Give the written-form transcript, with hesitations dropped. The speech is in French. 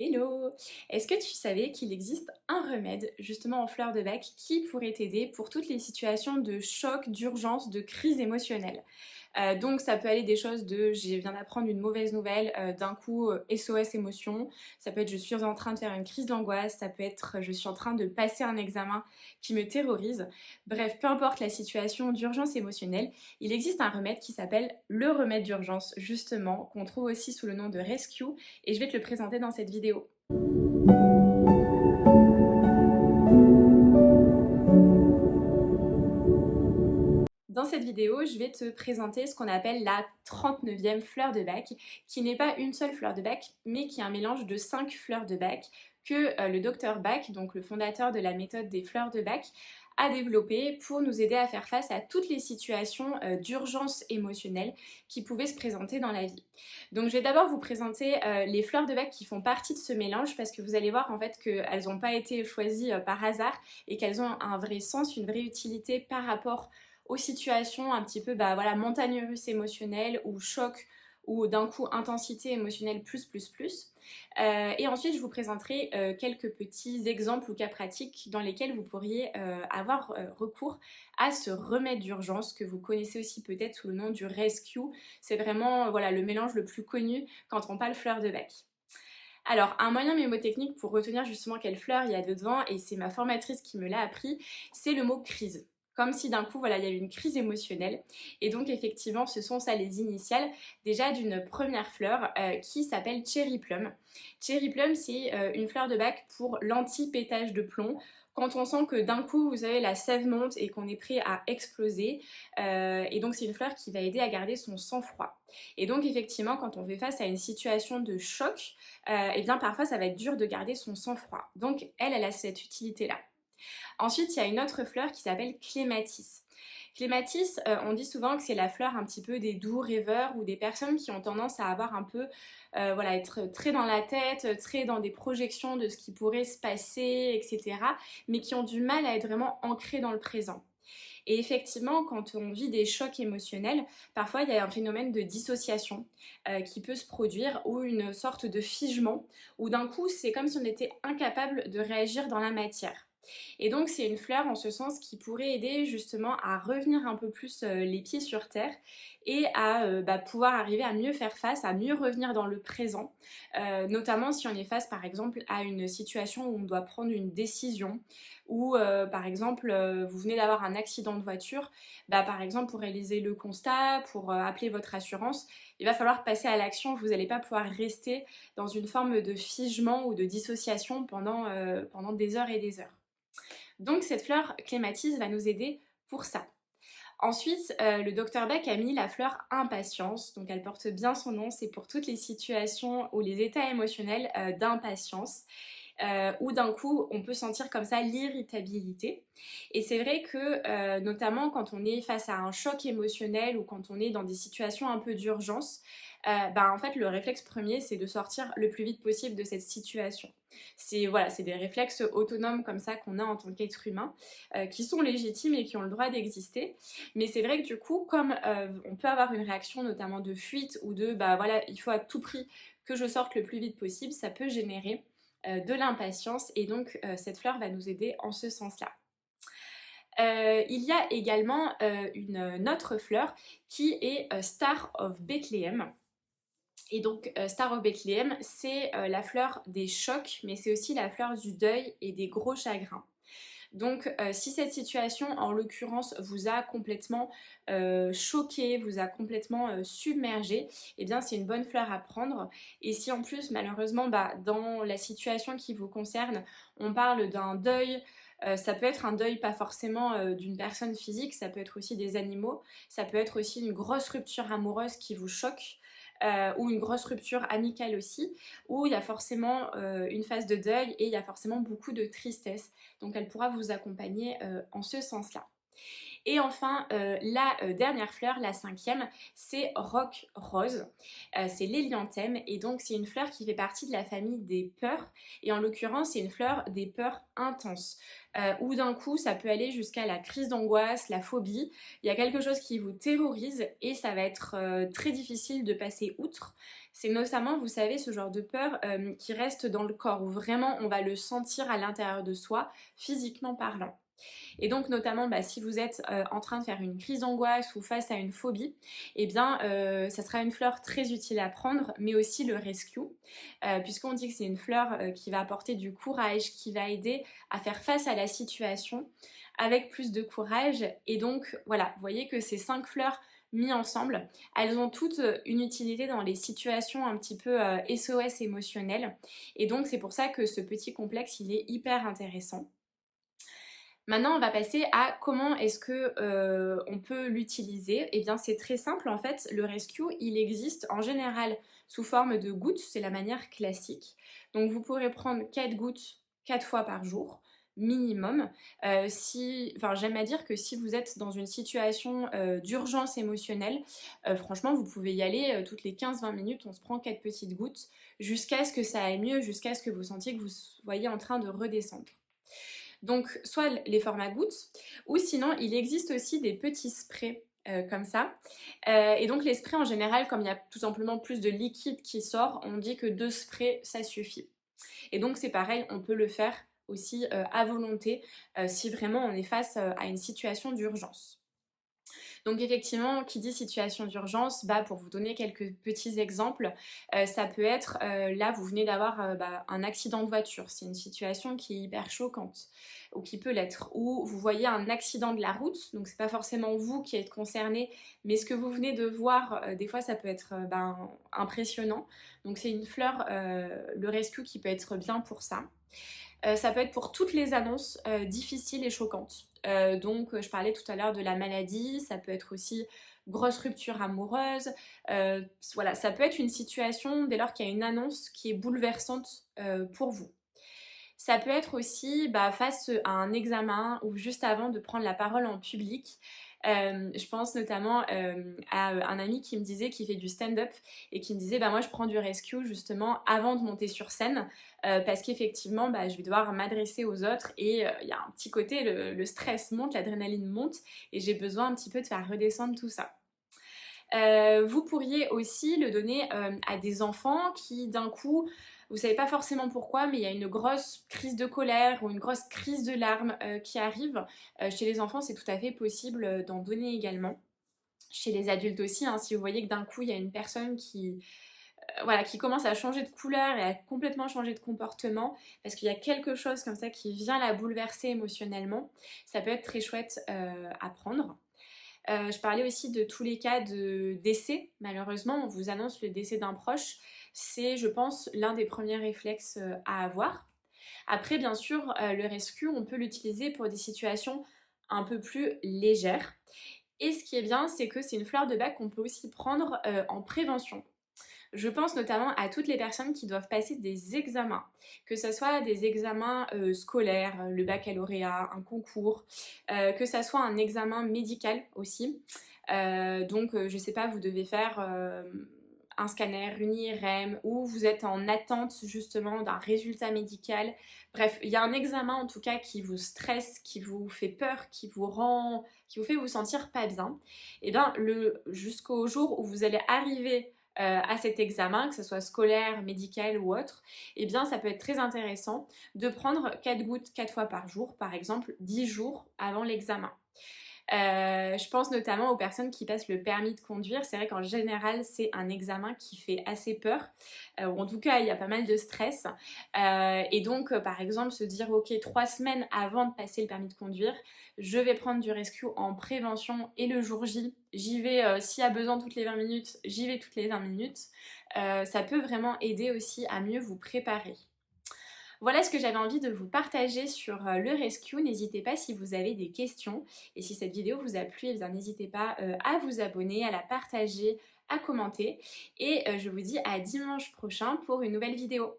Hello! Est-ce que tu savais qu'il existe un remède justement en fleurs de bac qui pourrait t'aider pour toutes les situations de choc, d'urgence, de crise émotionnelle? Donc ça peut aller des choses de je viens d'apprendre une mauvaise nouvelle, d'un coup SOS émotion, ça peut être je suis en train de faire une crise d'angoisse, ça peut être je suis en train de passer un examen qui me terrorise. Bref, peu importe la situation d'urgence émotionnelle, il existe un remède qui s'appelle le remède d'urgence justement, qu'on trouve aussi sous le nom de Rescue et je vais te le présenter dans cette vidéo. Dans cette vidéo, je vais te présenter ce qu'on appelle la 39e fleur de bac, qui n'est pas une seule fleur de bac, mais qui est un mélange de 5 fleurs de bac que le docteur Bach, donc le fondateur de la méthode des fleurs de bac, a développé pour nous aider à faire face à toutes les situations d'urgence émotionnelle qui pouvaient se présenter dans la vie. Donc je vais d'abord vous présenter les fleurs de bac qui font partie de ce mélange parce que vous allez voir en fait qu'elles n'ont pas été choisies par hasard et qu'elles ont un vrai sens, une vraie utilité par rapport aux situations un petit peu voilà, montagne russe émotionnelle ou choc ou d'un coup intensité émotionnelle plus. Et ensuite je vous présenterai quelques petits exemples ou cas pratiques dans lesquels vous pourriez avoir recours à ce remède d'urgence que vous connaissez aussi peut-être sous le nom du Rescue. C'est vraiment voilà, le mélange le plus connu quand on parle fleur de bac. Alors, un moyen mémotechnique pour retenir justement quelle fleur il y a dedans, et c'est ma formatrice qui me l'a appris, c'est le mot crise. Comme si d'un coup, voilà, il y avait une crise émotionnelle. Et donc, effectivement, ce sont ça les initiales déjà d'une première fleur qui s'appelle Cherry Plum. Cherry Plum, c'est une fleur de bac pour l'anti-pétage de plomb. Quand on sent que d'un coup, vous savez, la sève monte et qu'on est prêt à exploser. Et donc, c'est une fleur qui va aider à garder son sang-froid. Et donc, effectivement, quand on fait face à une situation de choc, et bien parfois ça va être dur de garder son sang-froid. Donc elle a cette utilité-là. Ensuite, il y a une autre fleur qui s'appelle Clématis. Clématis, on dit souvent que c'est la fleur un petit peu des doux rêveurs ou des personnes qui ont tendance à avoir un peu, voilà, être très dans la tête, très dans des projections de ce qui pourrait se passer, etc. Mais qui ont du mal à être vraiment ancrées dans le présent. Et effectivement, quand on vit des chocs émotionnels, parfois il y a un phénomène de dissociation qui peut se produire ou une sorte de figement où d'un coup c'est comme si on était incapable de réagir dans la matière. Et donc c'est une fleur en ce sens qui pourrait aider justement à revenir un peu plus les pieds sur terre et à pouvoir arriver à mieux faire face, à mieux revenir dans le présent, notamment si on est face par exemple à une situation où on doit prendre une décision ou par exemple vous venez d'avoir un accident de voiture, par exemple pour réaliser le constat, pour appeler votre assurance, il va falloir passer à l'action, vous n'allez pas pouvoir rester dans une forme de figement ou de dissociation pendant des heures et des heures. Donc cette fleur clématise va nous aider pour ça. Ensuite, le docteur Beck a mis la fleur impatience, donc elle porte bien son nom, c'est pour toutes les situations ou les états émotionnels d'impatience où d'un coup on peut sentir comme ça l'irritabilité. Et c'est vrai que notamment quand on est face à un choc émotionnel ou quand on est dans des situations un peu d'urgence, en fait le réflexe premier c'est de sortir le plus vite possible de cette situation. C'est voilà, c'est des réflexes autonomes comme ça qu'on a en tant qu'être humain, qui sont légitimes et qui ont le droit d'exister. Mais c'est vrai que du coup, comme on peut avoir une réaction notamment de fuite ou de voilà, il faut à tout prix que je sorte le plus vite possible, ça peut générer de l'impatience et donc cette fleur va nous aider en ce sens-là. Il y a également une autre fleur qui est Star of Bethlehem. Et donc Star of Bethlehem, c'est la fleur des chocs, mais c'est aussi la fleur du deuil et des gros chagrins. Donc si cette situation en l'occurrence vous a complètement choqué, vous a complètement submergé, eh bien c'est une bonne fleur à prendre. Et si en plus malheureusement dans la situation qui vous concerne, on parle d'un deuil, ça peut être un deuil pas forcément d'une personne physique, ça peut être aussi des animaux, ça peut être aussi une grosse rupture amoureuse qui vous choque. Ou une grosse rupture amicale aussi, où il y a forcément une phase de deuil et il y a forcément beaucoup de tristesse. Donc elle pourra vous accompagner en ce sens-là. Et enfin, la dernière fleur, la cinquième, c'est Rock Rose. C'est l'hélianthème et donc c'est une fleur qui fait partie de la famille des peurs. Et en l'occurrence, c'est une fleur des peurs intenses. Où d'un coup, ça peut aller jusqu'à la crise d'angoisse, la phobie. Il y a quelque chose qui vous terrorise et ça va être très difficile de passer outre. C'est notamment, vous savez, ce genre de peur qui reste dans le corps, où vraiment on va le sentir à l'intérieur de soi, physiquement parlant. Et donc notamment si vous êtes en train de faire une crise d'angoisse ou face à une phobie, eh bien ça sera une fleur très utile à prendre, mais aussi le rescue, puisqu'on dit que c'est une fleur qui va apporter du courage, qui va aider à faire face à la situation avec plus de courage. Et donc voilà, vous voyez que ces 5 fleurs mis ensemble, elles ont toutes une utilité dans les situations un petit peu SOS émotionnelles. Et donc c'est pour ça que ce petit complexe, il est hyper intéressant. Maintenant, on va passer à comment est-ce que on peut l'utiliser. Eh bien, c'est très simple en fait. Le rescue, il existe en général sous forme de gouttes, c'est la manière classique. Donc, vous pourrez prendre 4 gouttes 4 fois par jour minimum. J'aime à dire que si vous êtes dans une situation d'urgence émotionnelle, franchement, vous pouvez y aller toutes les 15-20 minutes, on se prend 4 petites gouttes jusqu'à ce que ça aille mieux, jusqu'à ce que vous sentiez que vous soyez en train de redescendre. Donc soit les formats gouttes, ou sinon il existe aussi des petits sprays comme ça. Et donc les sprays en général, comme il y a tout simplement plus de liquide qui sort, on dit que 2 sprays ça suffit. Et donc c'est pareil, on peut le faire aussi à volonté si vraiment on est face à une situation d'urgence. Donc effectivement, qui dit situation d'urgence, pour vous donner quelques petits exemples, ça peut être, là vous venez d'avoir un accident de voiture, c'est une situation qui est hyper choquante, ou qui peut l'être, ou vous voyez un accident de la route, donc c'est pas forcément vous qui êtes concerné, mais ce que vous venez de voir, des fois ça peut être impressionnant, donc c'est une fleur, le rescue qui peut être bien pour ça. Ça peut être pour toutes les annonces difficiles et choquantes. Donc je parlais tout à l'heure de la maladie, ça peut être aussi grosse rupture amoureuse. Voilà, ça peut être une situation dès lors qu'il y a une annonce qui est bouleversante pour vous. Ça peut être aussi face à un examen ou juste avant de prendre la parole en public. Je pense notamment à un ami qui me disait qu'il fait du stand-up et qui me disait moi je prends du rescue justement avant de monter sur scène parce qu'effectivement je vais devoir m'adresser aux autres et il y a un petit côté, le stress monte, l'adrénaline monte et j'ai besoin un petit peu de faire redescendre tout ça. Vous pourriez aussi le donner à des enfants qui d'un coup, vous savez pas forcément pourquoi, mais il y a une grosse crise de colère ou une grosse crise de larmes qui arrive. Chez les enfants, c'est tout à fait possible d'en donner également. Chez les adultes aussi, hein, si vous voyez que d'un coup il y a une personne qui commence à changer de couleur et à complètement changer de comportement parce qu'il y a quelque chose comme ça qui vient la bouleverser émotionnellement, ça peut être très chouette à prendre. Je parlais aussi de tous les cas de décès. Malheureusement, on vous annonce le décès d'un proche. C'est, je pense, l'un des premiers réflexes à avoir. Après, bien sûr, le rescue, on peut l'utiliser pour des situations un peu plus légères. Et ce qui est bien, c'est que c'est une fleur de bac qu'on peut aussi prendre en prévention. Je pense notamment à toutes les personnes qui doivent passer des examens, que ce soit des examens scolaires, le baccalauréat, un concours, que ce soit un examen médical aussi. Donc, je sais pas, vous devez faire un scanner, une IRM, ou vous êtes en attente justement d'un résultat médical. Bref, il y a un examen en tout cas qui vous stresse, qui vous fait peur, qui vous fait vous sentir pas bien. Et bien, jusqu'au jour où vous allez arriver à cet examen, que ce soit scolaire, médical ou autre, eh bien ça peut être très intéressant de prendre 4 gouttes 4 fois par jour, par exemple 10 jours avant l'examen. Je pense notamment aux personnes qui passent le permis de conduire. C'est vrai qu'en général, c'est un examen qui fait assez peur. Ou en tout cas, il y a pas mal de stress. Et donc, par exemple, se dire, ok, 3 semaines avant de passer le permis de conduire, je vais prendre du rescue en prévention et le jour J, j'y vais s'il y a besoin toutes les 20 minutes, j'y vais toutes les 20 minutes. Ça peut vraiment aider aussi à mieux vous préparer. Voilà ce que j'avais envie de vous partager sur le rescue. N'hésitez pas si vous avez des questions. Et si cette vidéo vous a plu, eh bien n'hésitez pas à vous abonner, à la partager, à commenter. Et je vous dis à dimanche prochain pour une nouvelle vidéo.